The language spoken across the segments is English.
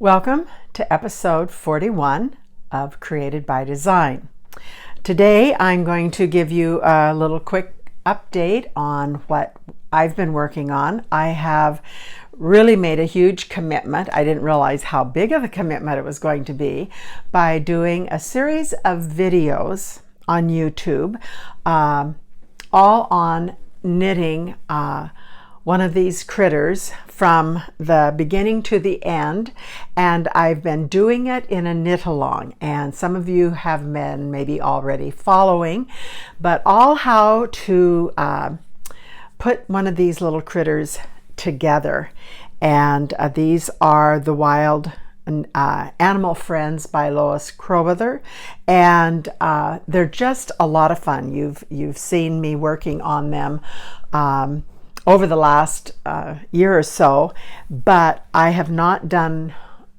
Welcome to episode 41 of Created by Design. Today I'm going to give you a little quick update on what I've been working on. I have really made a huge commitment. I didn't realize how big of a commitment it was going to be by doing a series of videos on YouTube, all on knitting one of these critters from the beginning to the end, and I've been doing it in a knit along, and some of you have been maybe already following, but all how to put one of these little critters together. And these are the Wild Animal Friends by Lois Crowther, and they're just a lot of fun. You've seen me working on them over the last year or so, but I have not done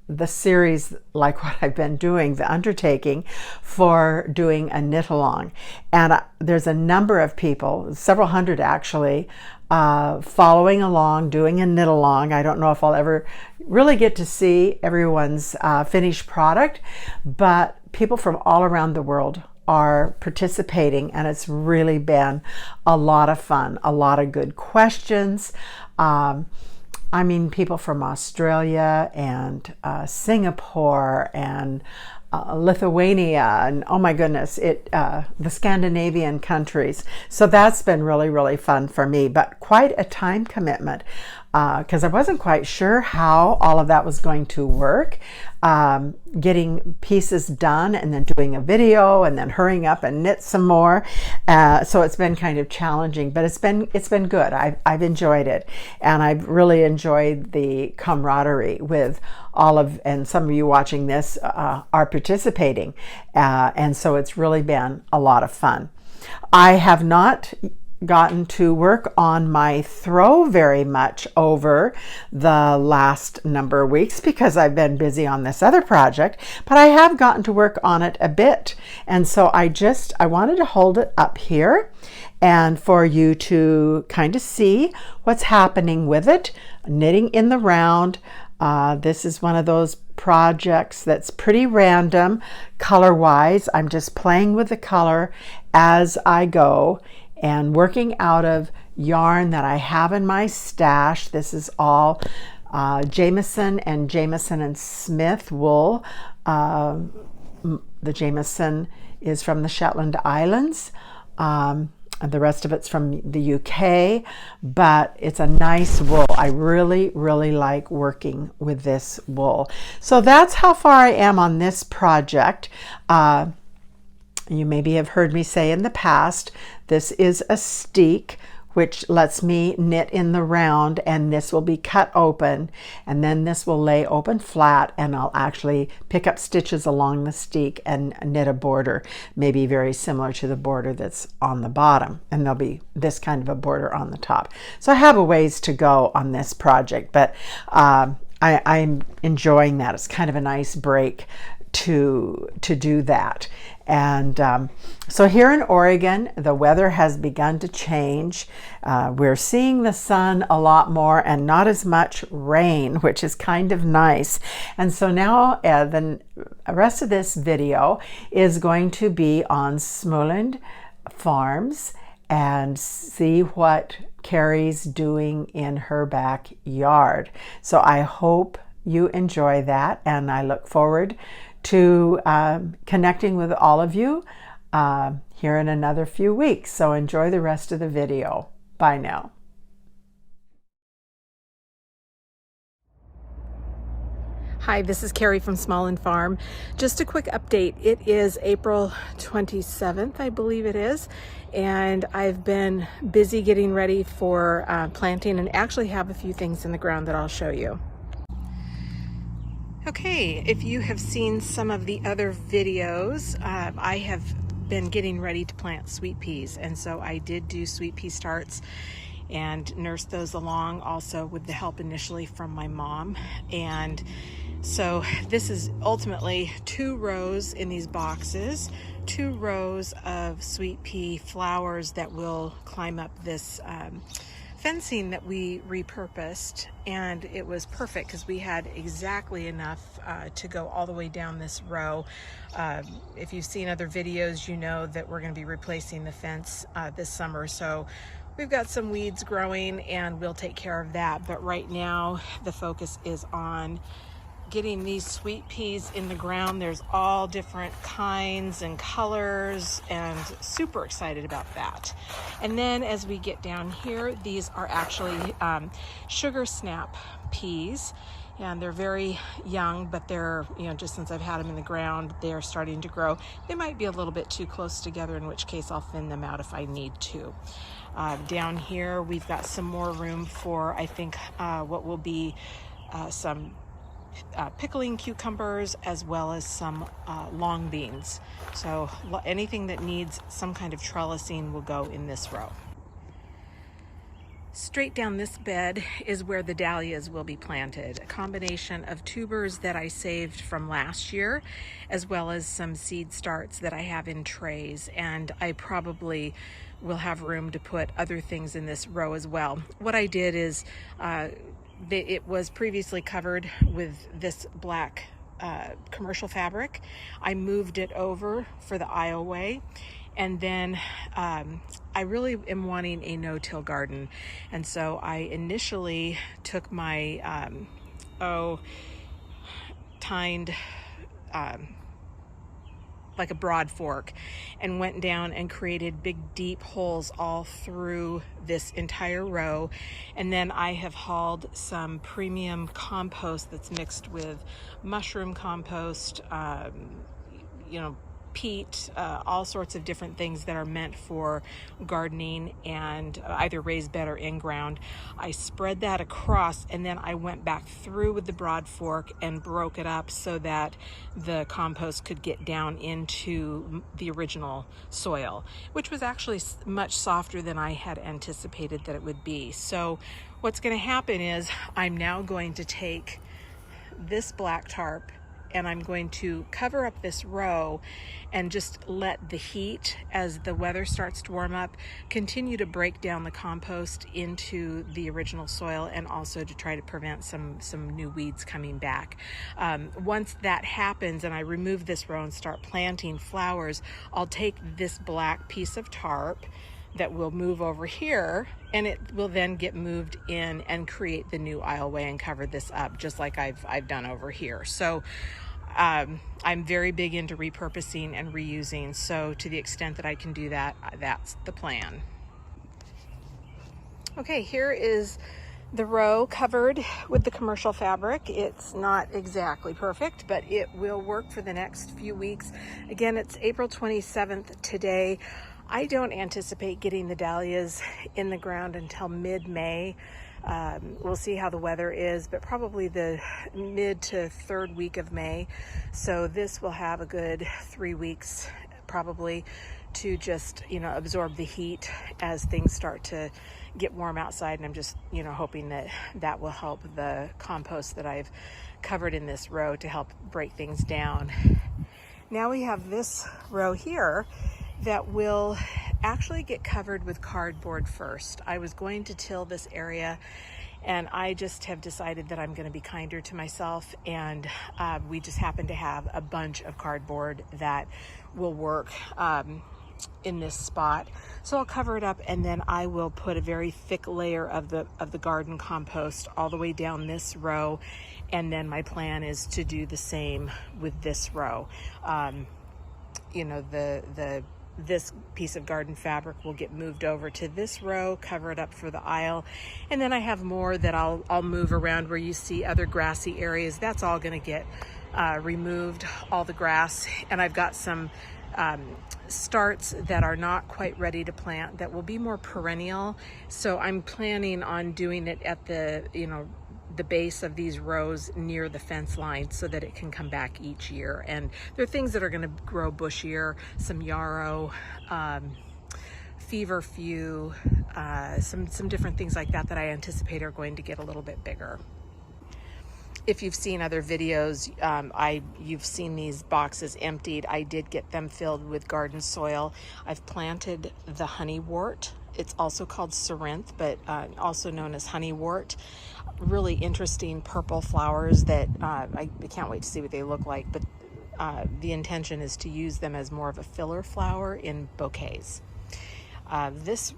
the series like what I've been doing, the undertaking for doing a knit along. And there's a number of people, several hundred actually, following along, doing a knit along. I don't know if I'll ever really get to see everyone's finished product, but people from all around the world are participating, and it's really been a lot of fun, a lot of good questions. I mean, people from Australia and Singapore and Lithuania, and oh my goodness, the Scandinavian countries. So that's been really, really fun for me, but quite a time commitment because I wasn't quite sure how all of that was going to work. Getting pieces done and then doing a video and then hurrying up and knit some more. So it's been kind of challenging, but it's been good. I've enjoyed it, and I've really enjoyed the camaraderie with all of, and some of you watching this are participating, and so it's really been a lot of fun. I have not gotten to work on my throw very much over the last number of weeks because I've been busy on this other project, but I have gotten to work on it a bit, and so I wanted to hold it up here and for you to kind of see what's happening with it, knitting in the round. This is one of those projects that's pretty random color wise. I'm just playing with the color as I go and working out of yarn that I have in my stash. This is all Jameson and Smith wool. The Jameson is from the Shetland Islands. The rest of it's from the UK, but it's a nice wool. I really, really like working with this wool. So that's how far I am on this project. You maybe have heard me say in the past, this is a steek, which lets me knit in the round, and this will be cut open, and then this will lay open flat, and I'll actually pick up stitches along the steek and knit a border, maybe very similar to the border that's on the bottom, and there'll be this kind of a border on the top. So I have a ways to go on this project, but I'm enjoying that. It's kind of a nice break to do that. And so here in Oregon, the weather has begun to change. We're seeing the sun a lot more and not as much rain, which is kind of nice. And so now the rest of this video is going to be on Smaland Farms and see what Carrie's doing in her backyard. So I hope you enjoy that, and I look forward to connecting with all of you here in another few weeks. So enjoy the rest of the video. Bye now. Hi, this is Carrie from Smaland Farm. Just a quick update. It is April 27th, I believe it is, and I've been busy getting ready for planting, and actually have a few things in the ground that I'll show you. Okay, if you have seen some of the other videos, I have been getting ready to plant sweet peas, and so I did do sweet pea starts and nursed those along, also with the help initially from my mom. And so this is ultimately 2 rows in these boxes, 2 rows of sweet pea flowers that will climb up this fencing that we repurposed, and it was perfect because we had exactly enough to go all the way down this row. If you've seen other videos, you know that we're going to be replacing the fence this summer, so we've got some weeds growing and we'll take care of that. But right now the focus is on getting these sweet peas in the ground. There's all different kinds and colors, and super excited about that. And then as we get down here, these are actually sugar snap peas, and they're very young, but they're, you know, just since I've had them in the ground, they're starting to grow. They might be a little bit too close together, in which case I'll thin them out if I need to. Down here we've got some more room for, I think, what will be some pickling cucumbers, as well as some long beans. So anything that needs some kind of trellising will go in this row. Straight down this bed is where the dahlias will be planted, a combination of tubers that I saved from last year, as well as some seed starts that I have in trays, and I probably will have room to put other things in this row as well. What I did is it was previously covered with this black commercial fabric. I moved it over for the aisleway, and then I really am wanting a no-till garden, and so I initially took my tined like a broad fork, and went down and created big deep holes all through this entire row. And then I have hauled some premium compost that's mixed with mushroom compost, peat, all sorts of different things that are meant for gardening and either raised bed or in ground. I spread that across, and then I went back through with the broad fork and broke it up so that the compost could get down into the original soil, which was actually much softer than I had anticipated that it would be. So what's going to happen is I'm now going to take this black tarp and I'm going to cover up this row and just let the heat, as the weather starts to warm up, continue to break down the compost into the original soil, and also to try to prevent some new weeds coming back. Once that happens and I remove this row and start planting flowers, I'll take this black piece of tarp that will move over here, and it will then get moved in and create the new aisleway and cover this up, just like I've done over here. So I'm very big into repurposing and reusing, so to the extent that I can do that, that's the plan. Okay, here is the row covered with the commercial fabric. It's not exactly perfect, but it will work for the next few weeks. Again, it's April 27th today. I don't anticipate getting the dahlias in the ground until mid-May. We'll see how the weather is, but probably the mid to third week of May. So this will have a good 3 weeks probably to just, absorb the heat as things start to get warm outside. And I'm just, hoping that that will help the compost that I've covered in this row to help break things down. Now we have this row here that will actually get covered with cardboard first. I was going to till this area, and I just have decided that I'm going to be kinder to myself, and we just happen to have a bunch of cardboard that will work in this spot. So I'll cover it up, and then I will put a very thick layer of the garden compost all the way down this row, and then my plan is to do the same with this row. This piece of garden fabric will get moved over to this row, cover it up for the aisle, and then I have more that I'll move around where you see other grassy areas. That's all going to get removed, all the grass, and I've got some starts that are not quite ready to plant that will be more perennial. So I'm planning on doing it at the base of these rows near the fence line so that it can come back each year. And there are things that are going to grow bushier, some yarrow, feverfew, some different things like that I anticipate are going to get a little bit bigger. If you've seen other videos, you've seen these boxes emptied. I did get them filled with garden soil. I've planted the honeywort it's also called Ceranth, but also known as honeywort. Really interesting purple flowers that I can't wait to see what they look like, but the intention is to use them as more of a filler flower in bouquets. This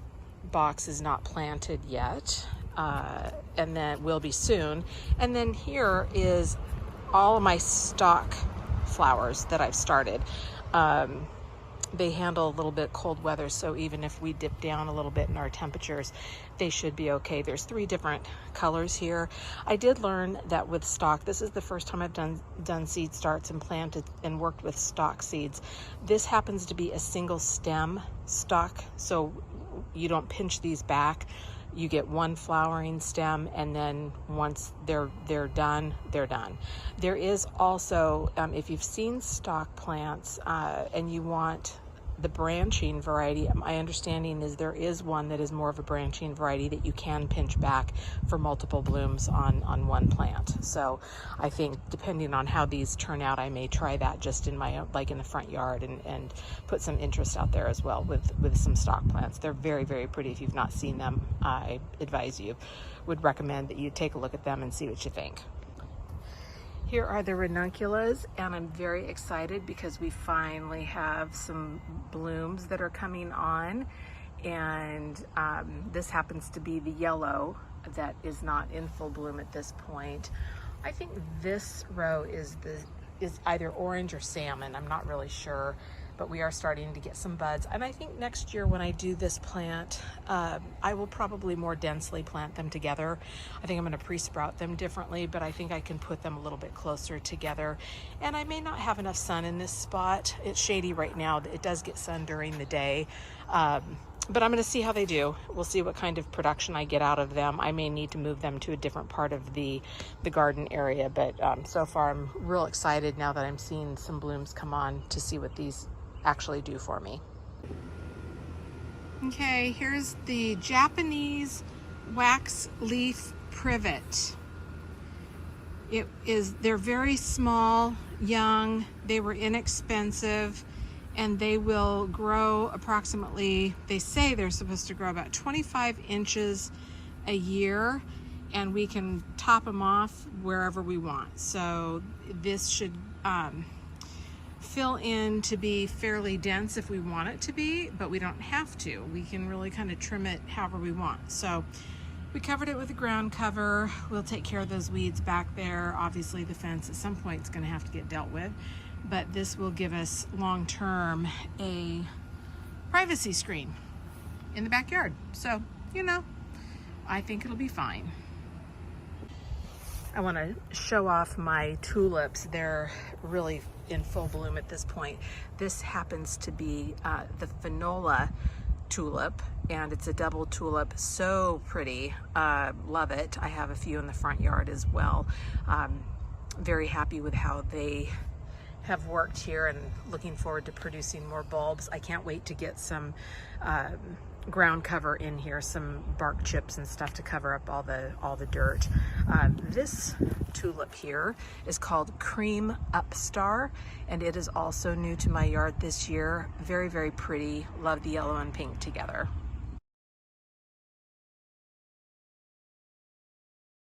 box is not planted yet, and then will be soon. And then here is all of my stock flowers that I've started. They handle a little bit cold weather, so even if we dip down a little bit in our temperatures, they should be okay. There's 3 different colors here. I did learn that with stock, this is the first time I've done seed starts and planted and worked with stock seeds. This happens to be a single stem stock, so you don't pinch these back. You get one flowering stem, and then once they're done, they're done. There is also, if you've seen stock plants and you want the branching variety, my understanding is there is one that is more of a branching variety that you can pinch back for multiple blooms on one plant. So I think depending on how these turn out, I may try that just in my, like in the front yard, and put some interest out there as well with some stock plants. They're very, very pretty. If you've not seen them, I would recommend that you take a look at them and see what you think. Here are the ranunculus, and I'm very excited because we finally have some blooms that are coming on, and this happens to be the yellow that is not in full bloom at this point. I think this row is either orange or salmon. I'm not really sure, but we are starting to get some buds. And I think next year when I do this plant, I will probably more densely plant them together. I think I'm going to pre-sprout them differently, but I think I can put them a little bit closer together. And I may not have enough sun in this spot. It's shady right now. It does get sun during the day. But I'm going to see how they do. We'll see what kind of production I get out of them. I may need to move them to a different part of the garden area, but so far I'm real excited now that I'm seeing some blooms come on to see what these actually do for me. Okay, here's the Japanese wax leaf privet. They're very small, young, they were inexpensive, and they will grow approximately, they say they're supposed to grow about 25 inches a year, and we can top them off wherever we want. So this should fill in to be fairly dense if we want it to be, but we don't have to. We can really kind of trim it however we want. So we covered it with a ground cover. We'll take care of those weeds back there. Obviously the fence at some point is going to have to get dealt with, but this will give us long-term a privacy screen in the backyard. So, you know, I think it'll be fine. I want to show off my tulips. They're really in full bloom at this point. This happens to be the Finola tulip, and it's a double tulip. So pretty. Love it. I have a few in the front yard as well. Very happy with how they have worked here, and looking forward to producing more bulbs. I can't wait to get some ground cover in here, some bark chips and stuff to cover up all the dirt. This tulip here is called Cream Upstar, and it is also new to my yard this year. Very, very pretty. Love the yellow and pink together.